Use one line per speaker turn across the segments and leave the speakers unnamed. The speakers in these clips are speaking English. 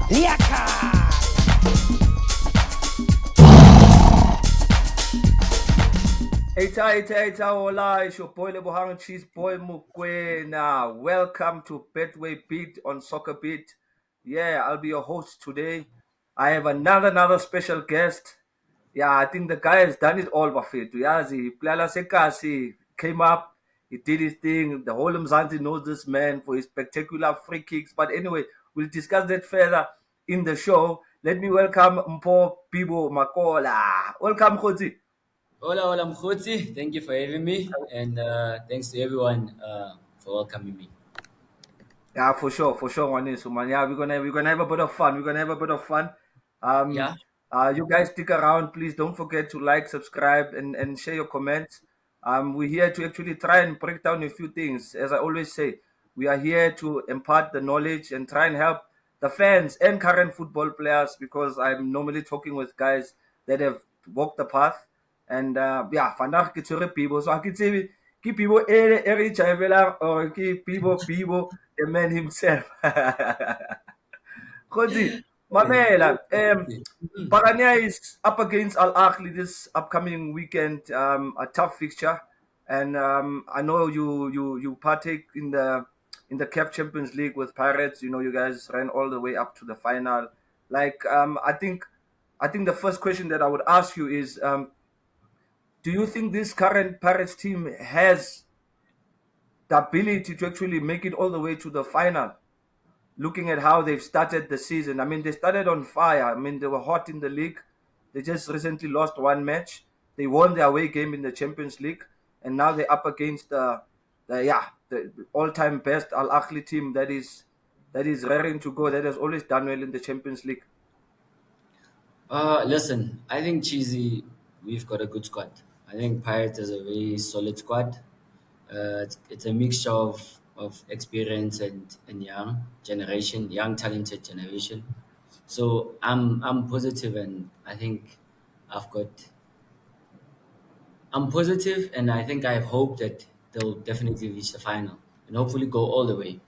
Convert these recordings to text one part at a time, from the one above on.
Eta, hola, it's your boy Lebohang Cheezboy Mokoena. Welcome to Betway Beat on SoccerBeat. Yeah, I'll be your host today. I have another special guest. Yeah, I think the guy has done it all, Bafet. Yazi, Plala Sekasi came up, he did his thing. The whole Mzansi knows this man for his spectacular free kicks. But anyway, we'll discuss that further in the show. Let me welcome Mpho Makola. Welcome, Khotsi.
Hola, Mkhotsi. Thank you for having me, and thanks to everyone for welcoming me.
Yeah, for sure, Wanesu, man. Yeah, we're gonna have a bit of fun. We're gonna have a bit of fun. Um,
Yeah,
you guys stick around, please. Don't forget to like, subscribe, and share your comments. We're here to actually try and break down a few things. As I always say, we are here to impart the knowledge and try and help the fans and current football players because I'm normally talking with guys that have walked the path. And yeah, vandaag ke tshwere Pibo. So I can say ke Pibo e re or ke Pibo the man himself. Khodzi, Mamela,
Mhm.
Barania is up against Al Ahly this upcoming weekend, a tough fixture, and I know you partake in the CAF Champions League with Pirates. You know, you guys ran all the way up to the final. Like, I think the first question that I would ask you is, do you think this current Pirates team has the ability to actually make it all the way to the final? Looking at how they've started the season. I mean, they started on fire. I mean, they were hot in the league. They just recently lost one match. They won their away game in the Champions League, and now they're up against the all-time best Al Ahly team that is raring to go. That has always done well in the Champions League.
Listen, I think Cheesy, we've got a good squad. I think Pirates is a very solid squad. It's a mixture of experience and young talented generation. So I'm positive, and I think I've got I'm positive, and I think I have hope that they'll definitely reach the final and hopefully go all the way.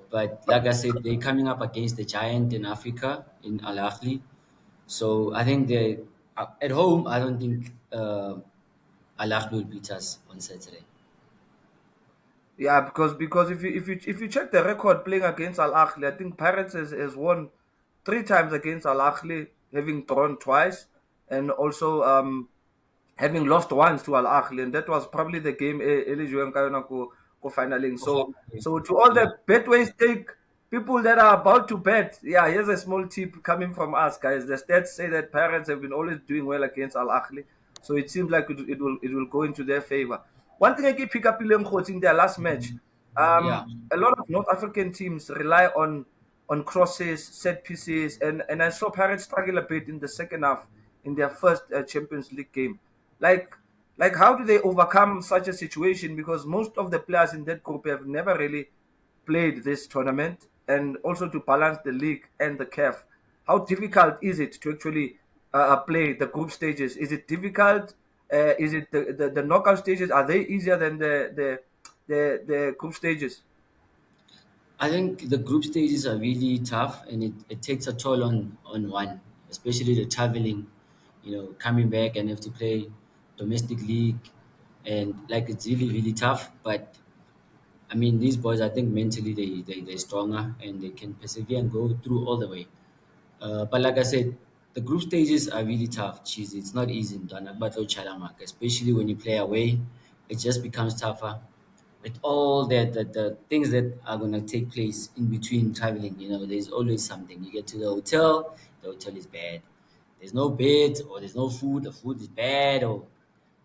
But like I said, they're coming up against the giant in Africa in Al Ahly. So I think they at home. I don't think Al Ahly will beat us on Saturday.
Yeah, because if you check the record playing against Al Ahly, I think Pirates has won three times against Al Ahly, having drawn twice, and also having lost once to Al Ahly, and that was probably the game Elijuen Kayona ko finaling. So to all
Yeah.
the betway stake people that are about to bet, yeah, here's a small tip coming from us, guys. The stats say that Pirates have been always doing well against Al Ahly, so it seems like it will go into their favor. One thing I keep pick up in their last match,
Yeah.
a lot of North African teams rely on crosses, set pieces, and I saw Pirates struggle a bit in the second half in their first Champions League game. Like, like how do they overcome such a situation? Because most of the players in that group have never really played this tournament, and also to balance the league and the CAF. How difficult is it to actually play the group stages? Is it difficult? Is it the knockout stages? Are they easier than the group stages?
I think the group stages are really tough, and it takes a toll on one, especially the traveling, coming back and have to play domestic league, and like it's really, really tough. But I mean, these boys, I think mentally they're stronger and they can persevere and go through all the way. But like I said, the group stages are really tough. Cheesy. It's not easy in Dana Battle Chalamak, especially when you play away. It just becomes tougher. With all the things that are going to take place in between traveling, there's always something. You get to the hotel is bad. There's no bed, or there's no food, the food is bad, or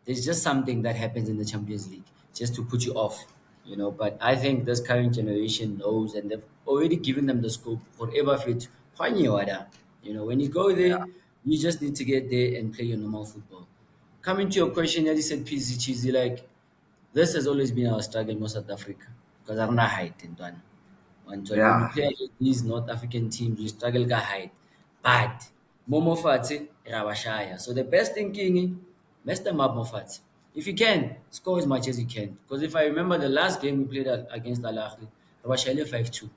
there's just something that happens in the Champions League just to put you off. But I think this current generation knows, and they've already given them the scope whatever fit. When you go there, you just need to get there and play your normal football. Coming to your question, as you said, PC Cheesy, like this has always been our struggle in South Africa because I'm not height in one. When we
Yeah,
play against these North African teams, we struggle with height. But Momo Fati, Rawashaya. So the best thinking, mess them up, Mofati. If you can, score as much as you can. Because if I remember the last game we played against Al Ahly, Rawashaya 5-2.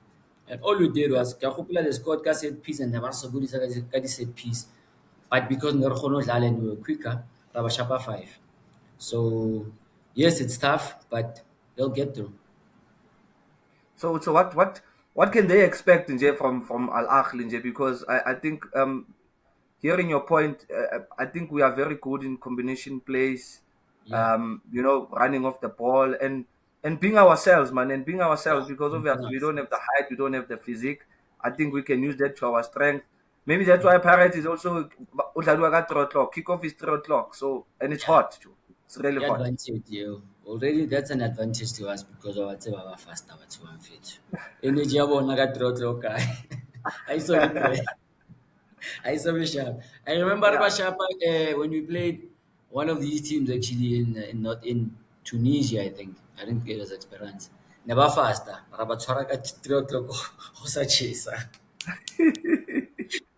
And all we did was ke a gopola the squad ka set piece and never so good ka di set piece. But because ne re kgone ho dlala and we were quicker, ra ba shapa 5. So yes, it's tough, but they'll get through.
So what can they expect nje from Al Ahly nje? Because I think hearing your point, I think we are very good in combination plays,
Yeah,
running off the ball and being ourselves, man, and being
yeah,
ourselves because
and being
obviously we don't have the
ourselves.
height, we don't have the physique. I think we can use that to our strength. Maybe that's why Pirates is also udlalwa ka 3 o'clock. Kickoff is 3 o'clock, so and it's
Yeah,
hot too. It's really
the
hot.
advantage, you already that's an advantage to us because of what's our faster, what's one fit. Energy I want to get I saw me clear. I saw me sharp. I remember
Yeah,
Sharp when we played one of these teams actually in not in Tunisia, I think. I didn't get as experience. Never faster. Rabat Soraka 3 o'clock.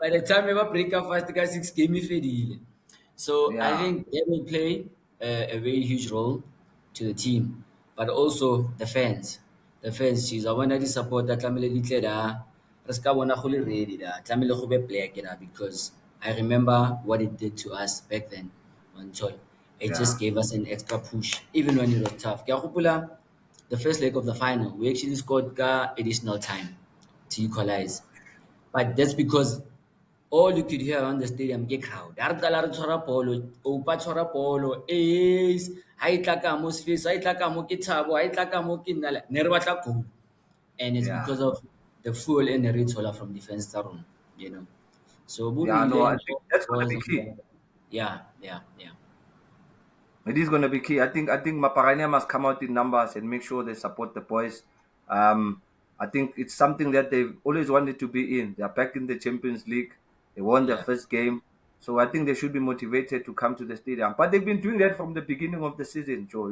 By the time we break up fast, guys, 6 game fedile. So I
yeah,
think they will play a very huge role to the team, but also the fans. The fans, she's a one that support that Tlamile Litle da. Reska wana go le ready da. Tlamile go be black da because I remember what it did to us back then on Tol. It
yeah,
just gave us an extra push, even when it was tough. Ke a gopola the first leg of the final, we actually scored additional time to equalize. But that's because all you could hear around the stadium ke crowd. Ha re qala re tshwara bolo, Oupa tshwara bolo, ace, ha e tla ka mo Sfeso, ha e tla ka mo ke Thabo, ha e tla ka mo ke nna ne re batla goal. And it's
yeah,
because of the fuel and the retailer from defense tsa rona, you know. So
yeah.
Burile
No, I
and
think that's gonna
was
be key.
yeah, yeah, yeah.
It is going to be key. I think Maparania must come out in numbers and make sure they support the boys. I think it's something that they've always wanted to be in. They are back in the Champions League. They won their
Yeah.
first game, so I think they should be motivated to come to the stadium. But they've been doing that from the beginning of the season, Joe.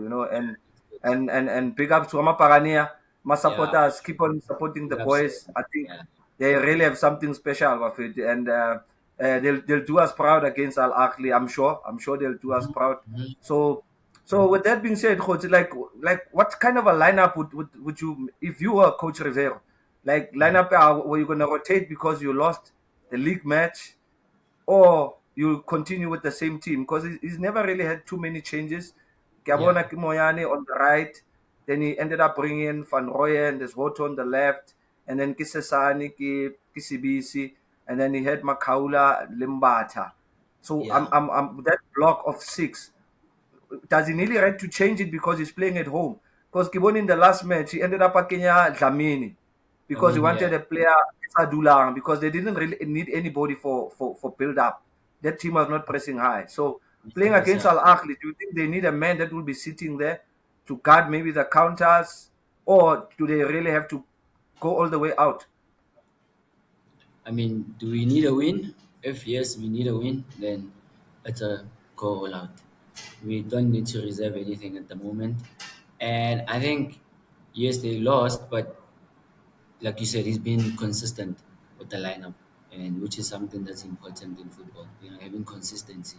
And big ups to Maparania, my
Yeah,
supporters. Keep on supporting the
big ups.
boys. I think
Yeah.
they really have something special with it, and they'll do us proud against Al Ahly. I'm sure they'll do us
Mhm,
proud.
mhm.
So with that being said, coach, like what kind of a lineup would you, if you were Coach Rivero, like lineup were you gonna rotate because you lost the league match, or you continue with the same team because he's never really had too many changes.
Yeah.
Gabona Kimoyane on the right, then he ended up bringing Van Roye and Desvoto on the left, and then Kisesani, Kisibisi, and then he had Makaula Limbata. So
Yeah.
that block of six, does he really right to change it because he's playing at home? Because Kibon in the last match, he ended up at Kenya Dlamini
I
because he
mean, yeah.
wanted a player Sadulang because they didn't really need anybody for build up. That team was not pressing high. So playing
Focus,
against
yeah.
Al Ahly, do you think they need a man that will be sitting there to guard maybe the counters, or do they really have to go all the way out?
I mean, do we need a win? If yes, we need a win, then let's go all out. We don't need to reserve anything at the moment. And I think, yes, they lost, but like you said, he's been consistent with the lineup, and which is something that's important in football, having consistency.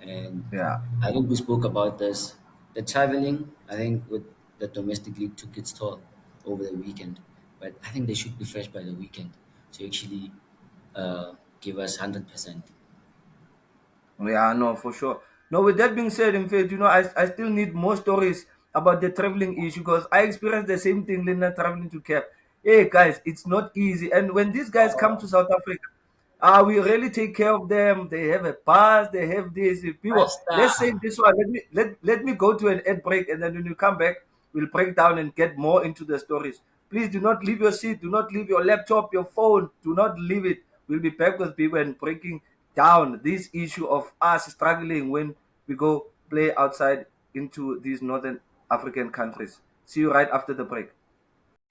And
Yeah.
I think we spoke about this. The traveling, I think, with the domestic league took its toll over the weekend. But I think they should be fresh by the weekend to actually give us 100%.
Yeah, no, for sure. No, with that being said, in fact, I still need more stories about the traveling issue because I experienced the same thing, Linda, traveling to Cape. Hey, guys, it's not easy. And when these guys come to South Africa, we really take care of them. They have a bus, they have this. People, let's say
Basta.
this one. Let me go to an ad break, and then when you come back, we'll break down and get more into the stories. Please do not leave your seat. Do not leave your laptop, your phone. Do not leave it. We'll be back with people and breaking down this issue of us struggling when we go play outside into these northern African countries. See you right after the break.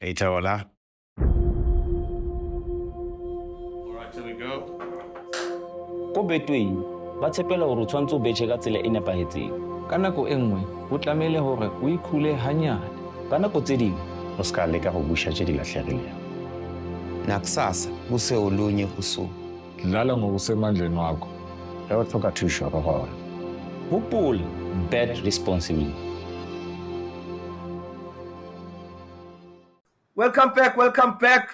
Itaola.
All right, here we go.
Ko Betway ba tshepela hore o tshwantse o betjhe ka tsela e nepahetseng. Ka nako e nngwe ho tlamehile hore o ikhule hanyane. Ka nako tse ding
O ska leka go busha tse di lahlegileng.
Nakusasa kuse olunye usuku.
Dlala ngokusemandleni wakho.
Ge o tlhoka thuso re gona.
hopola, bet responsibly.
Welcome back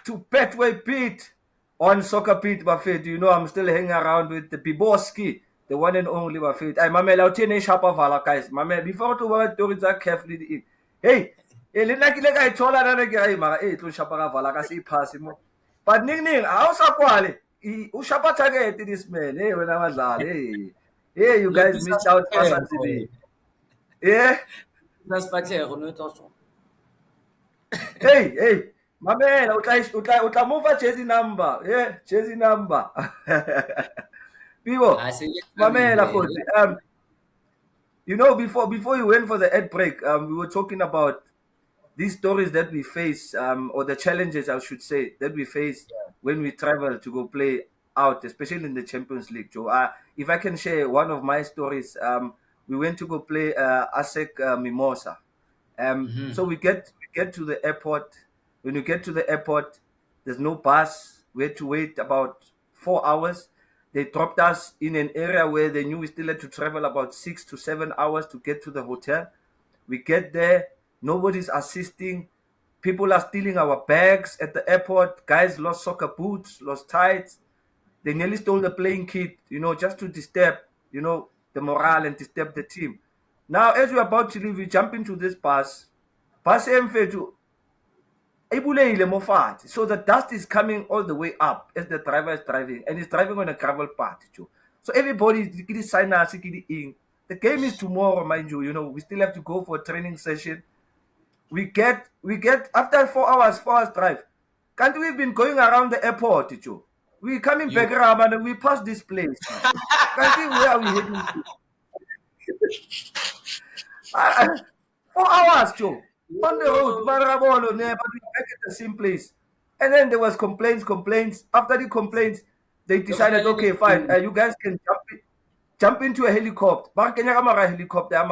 to Betway Beat on SoccerBeat, Buffet. You know I'm still hanging around with the Biboski, the one and only Buffet. I'm Mamela Utene Shapavala, guys. Mamela, before to work, do it carefully. Hey, Elena Kilega, I told her that I to Shapavala, I see passing. But Ning, how's a quality? Ushapa target this man, hey, when I was like, hey, you guys missed out for today. Yeah. Hey, mamela utla move jersey number. Yeah, jersey number. People, mamela futhi. You know, before you went for the ad break, we were talking about these stories that we face, or the challenges, I should say, that we face when we travel to go play out, especially in the Champions League, Joe. If I can share one of my stories, we went to go play ASEC Mimosa. So we get to the airport. When you get to the airport, there's no bus. We had to wait about 4 hours. They dropped us in an area where they knew we still had to travel about 6 to 7 hours to get to the hotel. We get there, nobody's assisting. People are stealing our bags at the airport. Guys lost soccer boots, lost tights. They nearly stole the playing kit, you know, just to disturb, you know, the morale and disturb the team. Now, as we're about to leave, we jump into this bus. Bus Mfethu, ebuleile mo fatshe. So the dust is coming all the way up as the driver is driving, and he's driving on a gravel path, too. So everybody, the game is tomorrow, mind you. You know, we still have to go for a training session. We get after 4 hours drive. Can't we've been going around the airport, too? We coming back around and we pass this place. Can't see where are we heading to? 4 hours, Joe. On the road, Marabolo, but we back at the same place. And then there was complaints. After the complaints, they decided, okay, fine, you guys can jump into a helicopter. Helicopter,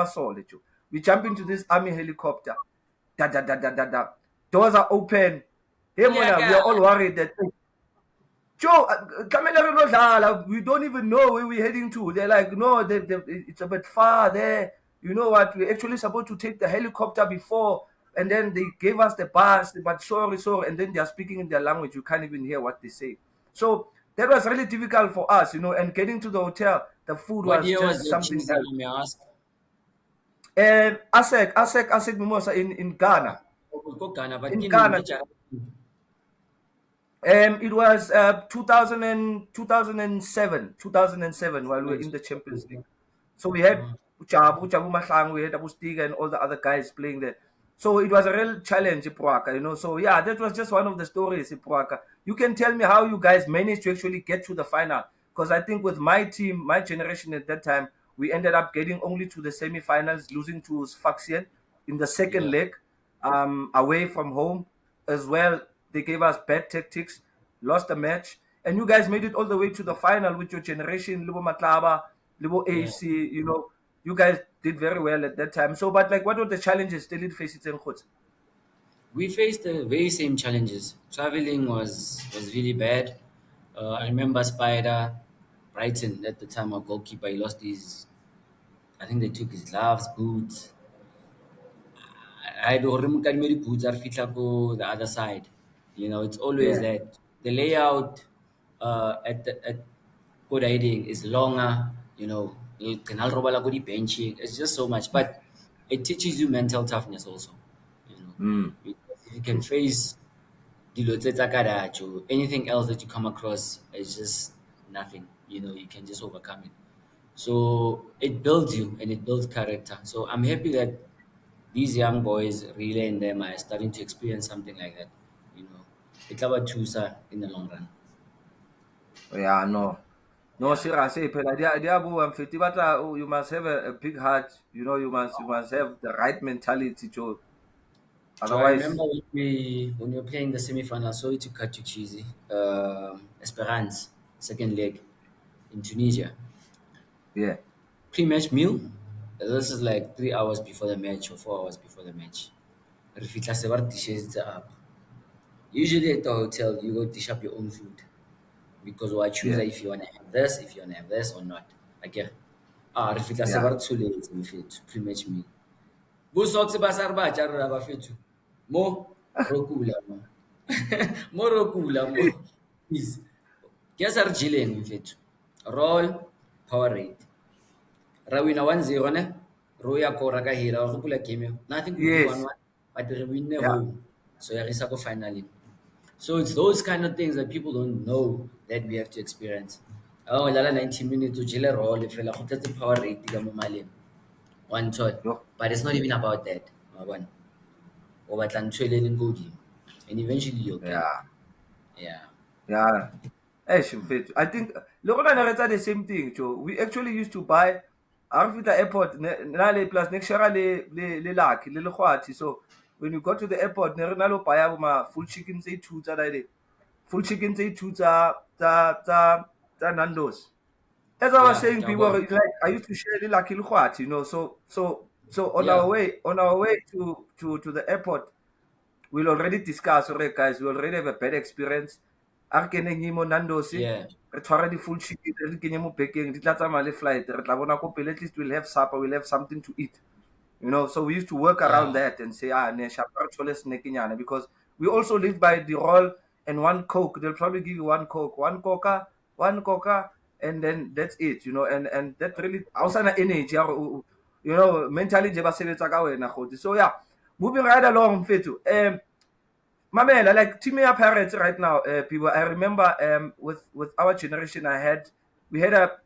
we jump into this army helicopter. Doors are open. Hey, we are all worried that Joe, we don't even know where we're heading to. They're like, no, it's a bit far there. You know what? We're actually supposed to take the helicopter before, and then they gave us the bus, but sorry, and then they're speaking in their language. You can't even hear what they say. So that was really difficult for us, you know, and getting to the hotel, the food was just something else. And ASEC Mimosa in Ghana. In Ghana. It was 2007 while we were in the Champions League. So we had Chabu Mahlang, we had Abu Stiga and all the other guys playing there. So it was a real challenge, Ipuaka, you know. So yeah, that was just one of the stories, Ipuaka. You can tell me how you guys managed to actually get to the final. Because I think with my team, my generation at that time, we ended up getting only to the semi-finals, losing to Sfaxien in the second leg, away from home as well. They gave us bad tactics, lost the match, and you guys made it all the way to the final with your generation, Libo Matlaba, Libo AC. You know, you guys did very well at that time. So, but like, what were the challenges still faced in Khotsi?
We faced the very same challenges. Traveling was really bad. I remember Spider, Brighton at the time, our goalkeeper, he lost his. I think they took his gloves, boots. I don't remember many boots are fit go the other side. You know, it's always that the layout at good riding is longer. You know, benching. It's just so much, but it teaches you mental toughness also. You know, because if you can face anything else that you come across is just nothing. You know, you can just overcome it. So it builds you and it builds character. So I'm happy that these young boys, Rele and them, are starting to experience something like that. You know, it's about Chusa in the long run.
Yeah, no, seriously, you must have a big heart. You know, you must have the right mentality to.
So I remember when we were playing the semi-final, so we took to Cheesy, Esperance, second leg in Tunisia.
Yeah.
Pre-match meal. This is like 3 hours before the match or 4 hours before the match. Refitla several dishes up. Usually at the hotel, you go dish up your own food because we choose if you want to have this, if you want to have this or not. Okay. Refitla several too late to pre-match meal. Go socks basar ba jarra ba fetu. Mo Rokula mo. Mo rokula mo. Please. Guess our jilling mfethu. Roll power rate. Rawina 1-0 ne? Roya kora ka hira wa gopula game eo. Nothing we do
Yes.
1-1 but we win the
Yeah.
home. So ya risa ko finally. So it's those kind of things that people don't know that we have to experience. Oh, lala 90 minutes to jile roll fela go tletse power rate ka mo maleng. One shot.
Yo.
But it's not even about that. One. O batla ntho e le leng ko godimo. And eventually you'll get it.
Yeah.
Yeah.
Yeah. I think look at the same thing, Joe. We actually used to buy the airport plus next year le lucky le khwati. So when you go to the airport, ne re na lo buy ma full chicken tse 2 tsa dai full chicken tse 2 tsa Nando's. As I was
Yeah,
saying,
ke a
people
bona.
like I used to share the lucky khwati, you know. So on
Yeah.
our way to the airport, we'll already discuss, all right, guys, we already have a bad experience. A re keneng mo Nando's,
Yeah.
re tshwara di full chicken, re kenye mo bekeng, di tla tsamaya le flight, re tla bona ko pele, at least we'll have supper, we'll have something to eat. You know, so we used to work around
Yeah.
that and say, ne shapa re thole snackinyana, because we also live by the roll and one Coke. They'll probably give you one Coke, one Coca, and then that's it, you know, and that really outside energy, you know, mentally je ba sebetsa ka wena kgotsi. So yeah, moving right along, Mfethu. Mamela, like team up Pirates right now, people. I remember with our generation, we had a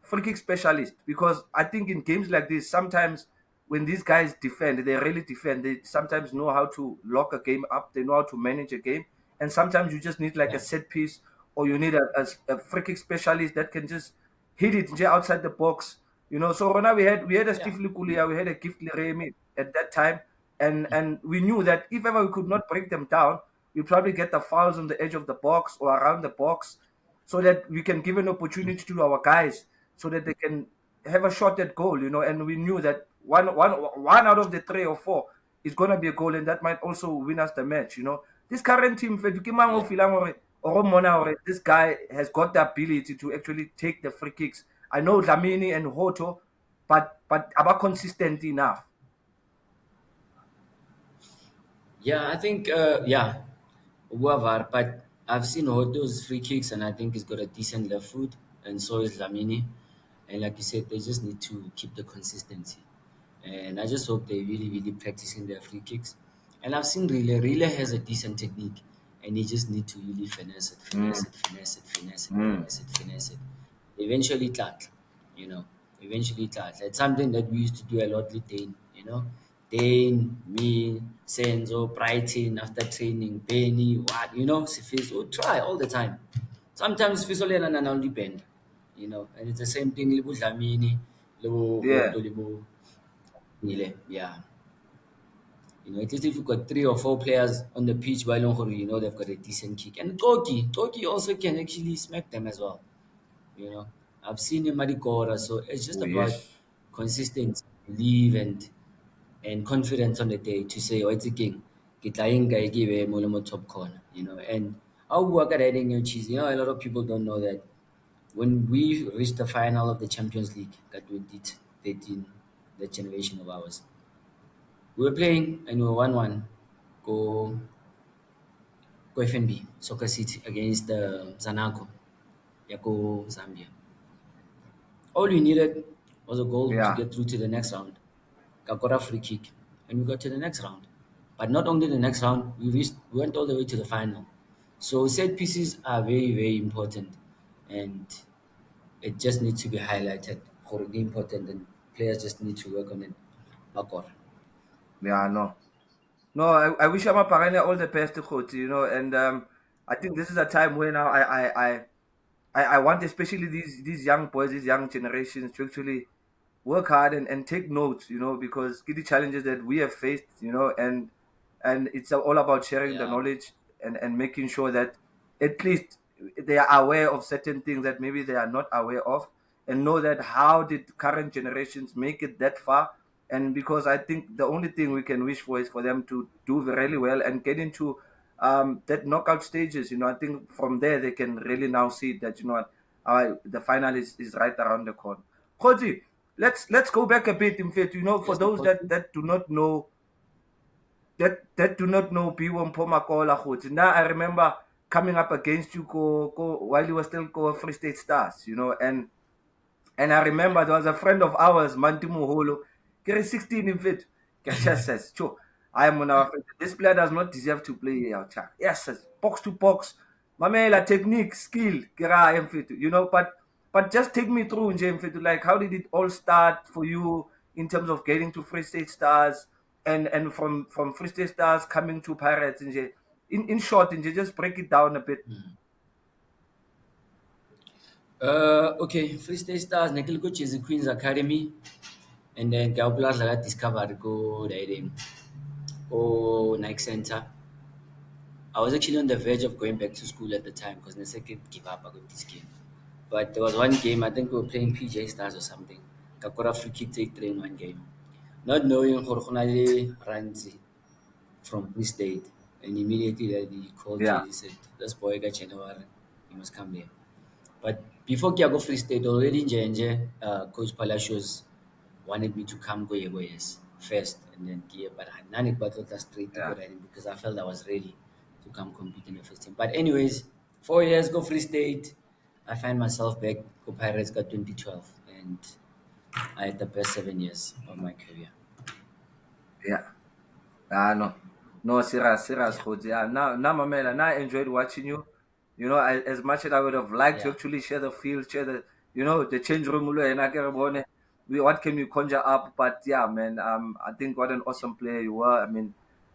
free kick specialist, because I think in games like this, sometimes when these guys defend, they really defend. They sometimes know how to lock a game up. They know how to manage a game, and sometimes you just need like a
Yeah.
set piece, or you need a free kick specialist that can just hit it just outside the box. You know, so Rona, we had a
Yeah.
Steve Lukulia, we had a Gift Leremi at that time, and we knew that if ever we could not break them down, we probably get the fouls on the edge of the box or around the box, so that we can give an opportunity to our guys, so that they can have a shot at goal, you know. And we knew that one out of the 3 or 4 is gonna be a goal, and that might also win us the match, you know. This current team,
Yeah.
this guy has got the ability to actually take the free kicks. I know Dlamini and Hoto, but about consistent enough.
Yeah, I think yeah, whoever, but I've seen all those free kicks and I think he's got a decent left foot and so is Lamini. And like you said, they just need to keep the consistency. And I just hope they really, really practicing their free kicks. And I've seen Rele has a decent technique and he just need to really finesse it, finesse
Mm,
it, finesse it, finesse it,
mm.
finesse it, finesse it. Eventually tat, you know. Eventually tat. It's something that we used to do a lot with Dane, you know. Dane, me, Senzo, Brighton after training, Benny, what, you know, Sifis, we try all the time. Sometimes Fisolena and only bend, you know, and it's the same thing with Dlamini, Libo,
Yeah.
Hoto, Libo, Nile, yeah. You know, at least if you've got 3 or 4 players on the pitch by Longhori, you know they've got a decent kick. And Toki also can actually smack them as well. You know, I've seen him at the Gora, so it's just
Oh
about
yes.
consistency, belief, and confidence on the day to say, oh, it's a king. Kitlaing guy give a Molemo top corner, you know. And how work at adding your cheese, you know, a lot of people don't know that when we reached the final of the Champions League, that 2013, that generation of ours, we were playing and we were 1-1. Go FNB, Soccer City against Zanaco, Yako Zambia. All we needed was a goal to
Yeah.
get through to the next round. Got a free kick, and we got to the next round. But not only the next round, we went all the way to the final. So set pieces are very, very important, and it just needs to be highlighted. Horribly important, and players just need to work on it. Bakor.
Yeah. No. No, I wish Amaparane all the best, coach. You know, and I think this is a time where now I want, especially these young boys, these young generations, to actually work hard and take notes. You know, because the challenges that we have faced. You know, and it's all about sharing the
Yeah,
knowledge and making sure that at least they are aware of certain things that maybe they are not aware of, and know that how did current generations make it that far. And because I think the only thing we can wish for is for them to do really well and get into that knockout stages. You know, I think from there they can really now see that, you know what, the final is right around the corner. Khozi, let's go back a bit. In fact, you know, for
yes,
those that do not know, that do not know Mpho Makola gots. Now I remember coming up against you while you were still Free State Stars, you know, and I remember there was a friend of ours, Manti Moholo, get 16 in fit. Just says, Cho, I am on our friend. This player does not deserve to play here. Yes, says, box to box. Mamela, technique, skill, I am fit. You know, but just take me through, James, like how did it all start for you in terms of getting to Free State Stars and from Free State Stars coming to Pirates, in short, just break it down a bit.
Okay, Free State Stars, nekil go Cheezboy Queens Academy, and then Gaublas like discovered go riding, go Nike Center. I was actually on the verge of going back to school at the time because I second give up about this game. But there was one game, I think we were playing PJ Stars or something. Kakora free kick take three in one game. Not knowing Jorge Ranzi from Free State. And immediately he called
Yeah.
me, he said, this boy got January, he must come here. But before Kiago Free State, already in JNJ, Coach Palacios wanted me to come go yes first and then Kia, but I but straight to go riding because I felt I was ready to come compete in the first team. But anyways, 4 years go Free State, I find myself back go Pirates got 2012 and I had the best 7 years of my career.
Yeah. No, serious, coach. Yeah, now, my man, and I enjoyed watching you. You know, as much as I would have liked to actually share the field, share the, you know, the change room, and I get what can you conjure up? But yeah, man, I think what an awesome player you were. I mean,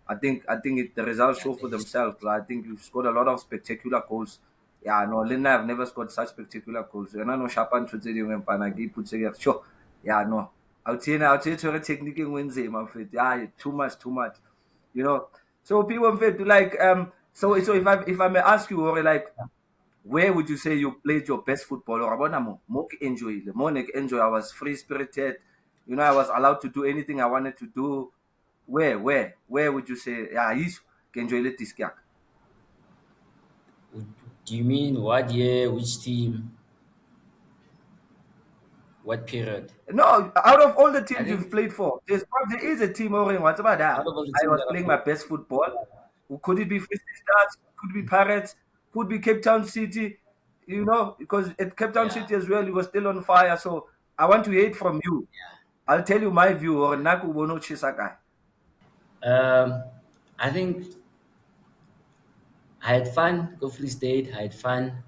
I think the results show for themselves. I think you've scored a lot of spectacular goals. Yeah, no, Lina, I've never scored such spectacular goals. And I know Shapan should say when Panagi puts together. Sure. Yeah, no. I'll tell you to a technique in Wednesday, my friend. Yeah, too much. You know. So people fit to like so if I may ask you, or like, where would you say you played your best football? Or about more enjoy, I was free spirited. You know, I was allowed to do anything I wanted to do. Where would you say? Yeah, he's enjoy this guy.
Do you mean what year, which team, what period?
No, out of all the teams
I think
you've played for, there is a team over what's about that.
out of all the
I
teams
was
that I
playing my
played,
best football. Could it be Free State Stars? Could it be Pirates? Could be Cape Town City? You know, because at Cape Town
Yeah.
City as well, you were still on fire. So I want to hear it from you. I'll tell you my view. Or Naku Bono Chisakai.
I think I had fun, go Free State, I had fun,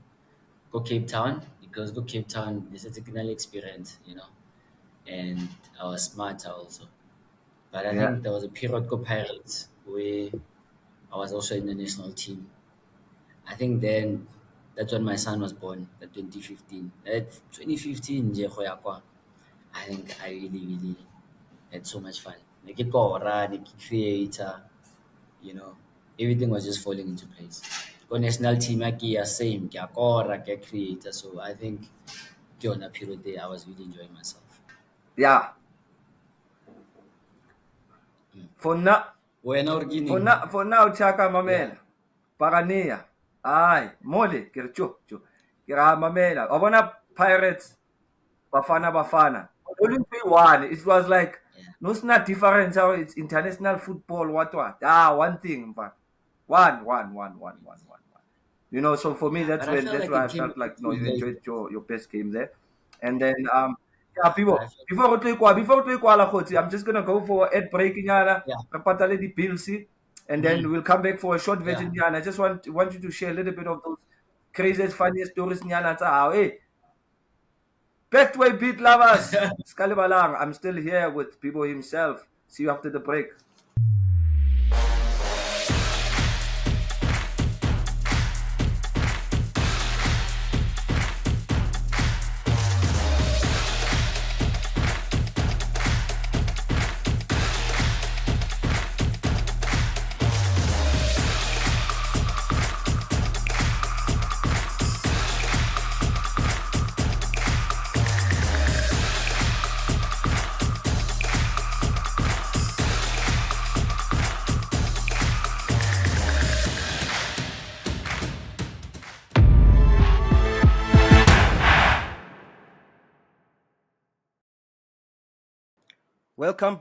go Cape Town, because go Cape Town is a technical experience, you know, and I was smarter also. But I think there was a period go Pirates where I was also in the national team. I think then that's when my son was born, the 2015. At 2015, nje go ya kwa, I think I really had so much fun. Like it creator, you know, everything was just falling into place. Go national team, same, creator. So I think during that period there, I was really enjoying myself.
Yeah. For now, Chaka Mamela. Parania. Aye, Mole, Kircho. Kira Mamela. Obana Pirates. Bafana. Only play one. It was like no not difference how it's international football. What? One thing, but one. You know, so for me that's why I felt like you enjoyed your best game there. And then people before we play I'm just gonna go for ad break repatale the bills, and then we'll come back for a short version. And I just want you to share a little bit of those craziest, funniest stories. Hey, Betway Beat lovers, Skalibalang. I'm still here with people himself. See you after the break. Welcome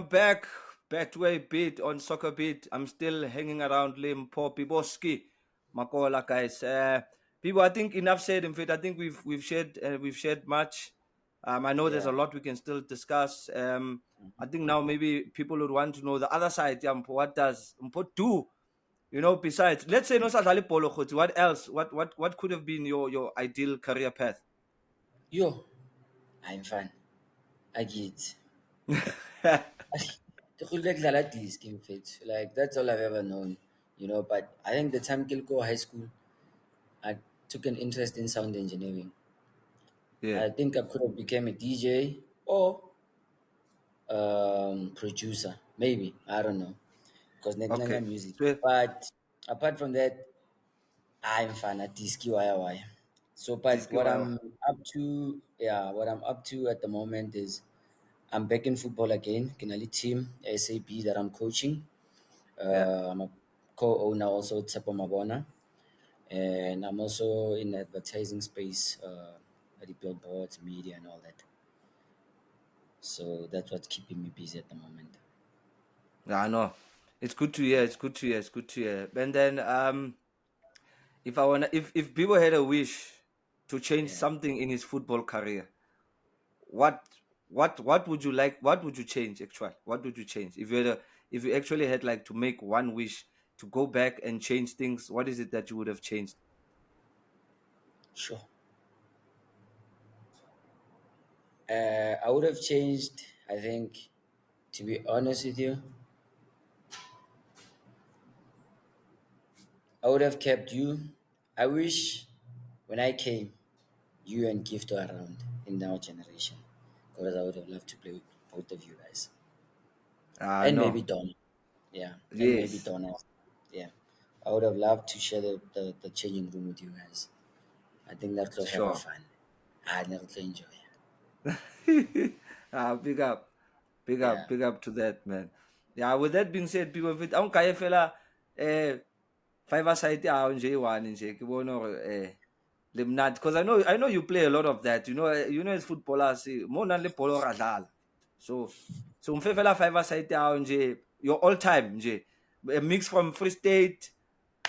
back. Betway Beat on SoccerBeat. I'm still hanging around Mpho Makola, guys. People, I think enough said. In fact, I think we've shared much. I know there's a
Yeah.
lot we can still discuss. I think now maybe people would want to know the other side. Yeah, Mpho, what does Mpho do? You know, besides, let's say no sadlali polo khotsi, what else? What could have been your ideal career path?
Yo, I'm fine. I get. Ke kgolile ke dlala disc in fact. Like that's all I've ever known, you know. But I think the time ke go high school, I took an interest in sound engineering.
Yeah.
I think I could have become a DJ or producer, maybe. I don't know, because
Okay.
neglanga music.
So
But apart from that, I'm fine at disc why. So, but
Diski
what
wow.
I'm up to, yeah, what I'm up to at the moment is I'm back in football again. Kinali team SAB that I'm coaching.
Yeah.
I'm a co-owner also at Teko Modise, and I'm also in the advertising space, at the billboards, media, and all that. So that's what's keeping me busy at the moment.
I know. It's good to hear. It's good to hear. It's good to hear. And then if people had a wish to change
Yeah.
something in his football career, what what would you like? What would you change actually? What would you change? If you actually had like to make one wish to go back and change things, what is it that you would have changed?
Sure. I would have changed, I think, to be honest with you, I would have kept you. I wish when I came, you and Gift were around in our generation. Because I would have loved to play with both of you guys.
I
And maybe
know.
Donna. Yeah. And maybe
Yes.
Donna. Yeah. I would have loved to share the changing room with you guys. I think that would have
Sure.
fun. I never enjoy.
Big up. Big up,
Yeah.
big up to that, man. Yeah, with that being said, people, if it ang kaya fela five aside ya nje one nje ke bona hore limnat, because I know you play a lot of that. You know as footballers mo nang le bolo ra dlala. So mfe fela five aside ya nje your all time nje a mix from Free State,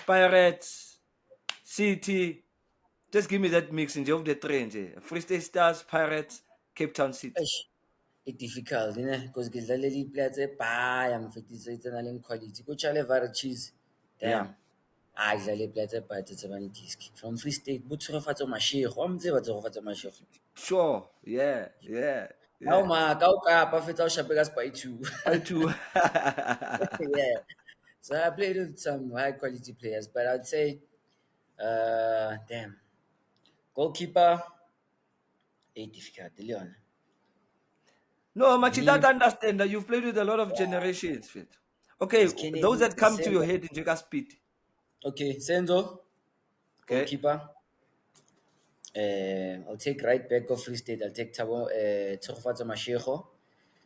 Pirates, City. Just give me that mix nje of the three nje. Free State Stars, Pirates, Cape Town City.
Eish, it's difficult, because ke dlale di-player tse paya mofetisa tse nang le quality. Ko Charlie Cheese.
Yeah.
Damn. I dlale player tse paya tse tsebang disc. From Free State, bo tshegofatsa mashego. Wa mo tseba tshegofatsa mashego?
Sure. Yeah. Yeah.
Ka o
Yeah.
ma ka o kapa fetsa o shape ka spy 2.
I too.
Yeah. So I played with some high quality players, but I'd say, damn, goalkeeper, difficult, Leon.
No, Machida,
Me,
I understand that you've played with a lot of generations, fit. Okay,
is
those
Kennedy,
that
is
come to your
Senzo.
head in Jega Speed.
Okay, Senzo,
Okay.
goalkeeper. I'll take right back of Free State. I'll take Tshegofatso Mashego.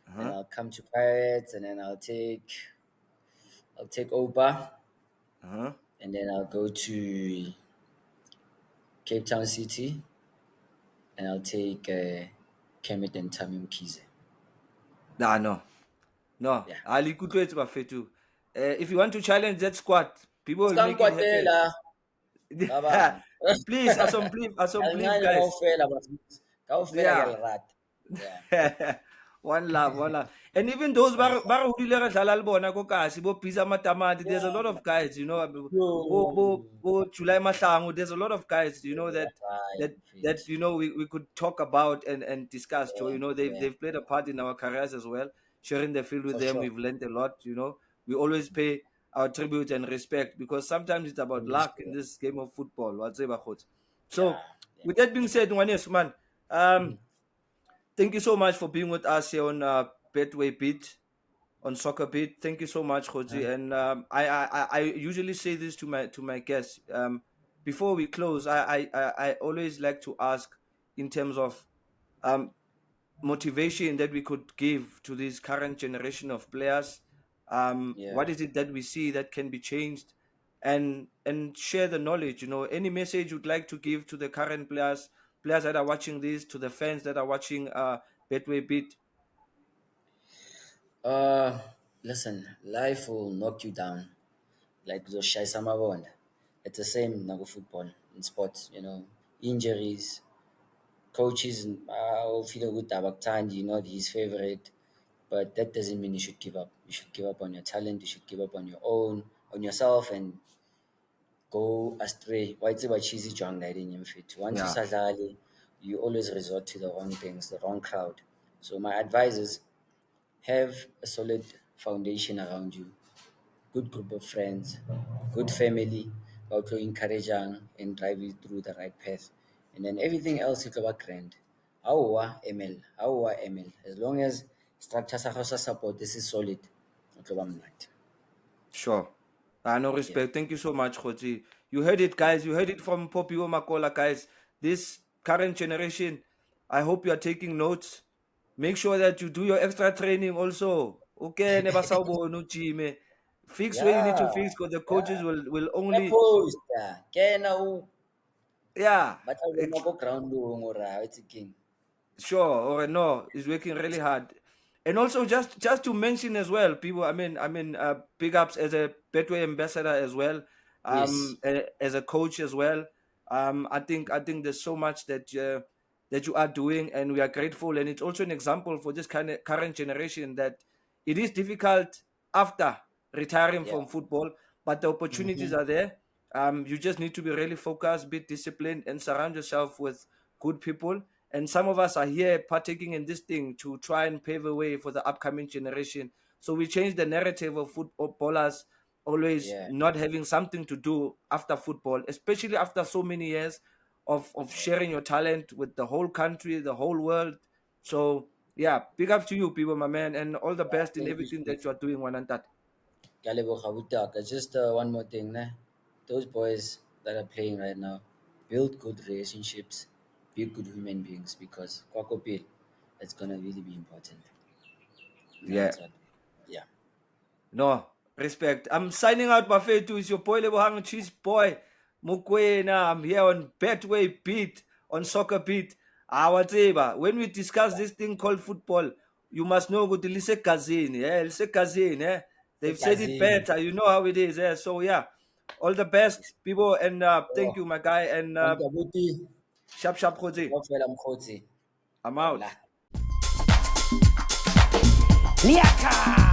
Then
Uh-huh.
I'll come to Pirates, and then I'll take Oba,
Uh-huh.
and then I'll go to Cape Town City, and I'll take Kemet and Tamim Kize.
Nah, no. No.
Yeah.
Ali Kutu Bafetu. If you want to challenge that squad, people will
Skang
make it happen.
Kwatela, Baba.
Please, assemble,
Kancane
guys.
kaofela bafethu. Kaofela ke a
Yeah.
le rata. Yeah.
One love, one love. And even those ba re hodile re dlala le bona ko kasi bo Pisa Matamati, there's a lot of guys,
Yo.
bo July Mahlangu, there's a lot of guys,
That's right,
that
mfethu.
we could talk about and discuss, Joe.
Yeah, yeah,
They've played a part in our careers as well. Sharing the field with
for
them,
sure.
we've learned a lot. We always pay our tribute and respect because sometimes it's about luck in this game of football. Wa tseba kgotsi. So,
Yeah, yeah.
with that being said, Ngwaneso, man,
Mhm.
thank you so much for being with us here on Betway Beat, on SoccerBeat. Thank you so much, Khoji.
Uh,
And I usually say this to my guests. Before we close, I always like to ask in terms of um, motivation that we could give to this current generation of players.
yeah.
What is it that we see that can be changed, and share the knowledge. Any message you'd like to give to the current players that are watching this, to the fans that are watching Betway Beat.
Uh, Listen, life will knock you down. Like those shy summer bond. It's the same in football, in sports, injuries, coaches will feel good about time, you're not his favorite. But that doesn't mean you should give up. You should give up on your talent, you should give up on your own, on yourself, and go astray. Why it's about cheesy junk that in your fit. Once you
Yeah.
start early, you always resort to the wrong things, the wrong crowd. So my advice is have a solid foundation around you, good group of friends, good family, about to encourage you and drive you through the right path. And then everything else is about grand. ML. As long as structure sa support this is solid, it will be right.
Sure. No respect. Thank you so much, Khotsi. You heard it, guys. You heard it from Mpho Makola, guys. This current generation, I hope you are taking notes. Make sure that you do your extra training also. Okay, never no gym. Fix where you need to
Yeah,
fix because the coaches
yeah.
will
Kaya
only,
post, kaya na
yeah.
bata mo ko ground mo ra, it's a king.
Sure, or no, is working really hard. And also just to mention as well, people, big ups as a Betway ambassador as well,
Yes,
as a coach as well. I think there's so much that you are doing, and we are grateful. And it's also an example for this kind of current generation that it is difficult after retiring
yeah.
from football, but the opportunities
Mm-hmm.
are there. You just need to be really focused, be disciplined, and surround yourself with good people. And some of us are here partaking in this thing to try and pave a way for the upcoming generation. So we change the narrative of footballers always
Yeah,
not having something to do after football, especially after so many years of sharing your talent with the whole country, the whole world. So yeah, big up to you, people, my man, and all the best in
thank you.
everything that you are doing, Wanantat.
Kaya leboga butaka. Just one more thing, ne? Those boys that are playing right now, build good relationships, be good human beings because kwakopil, it's gonna really be important. No,
Yeah.
it's what, yeah.
No, respect. I'm signing out, Bafetu. It's your boy Lebohang Cheezboy Mokoena. I'm here on Betway Beat, on SoccerBeat. Whatever. When we discuss this thing called football, you must know good Lise Kazin. Yeah, Lise Kazin. Yeah. They've said it
Segazini.
better. You know how it is. Yeah. So yeah. All the best, people, and thank you,
Oh,
my guy. And
Mantabuti,
sharp sharp Jose.
Rafael Mkhotsi.
I'm
Hola.
out.
Liaka!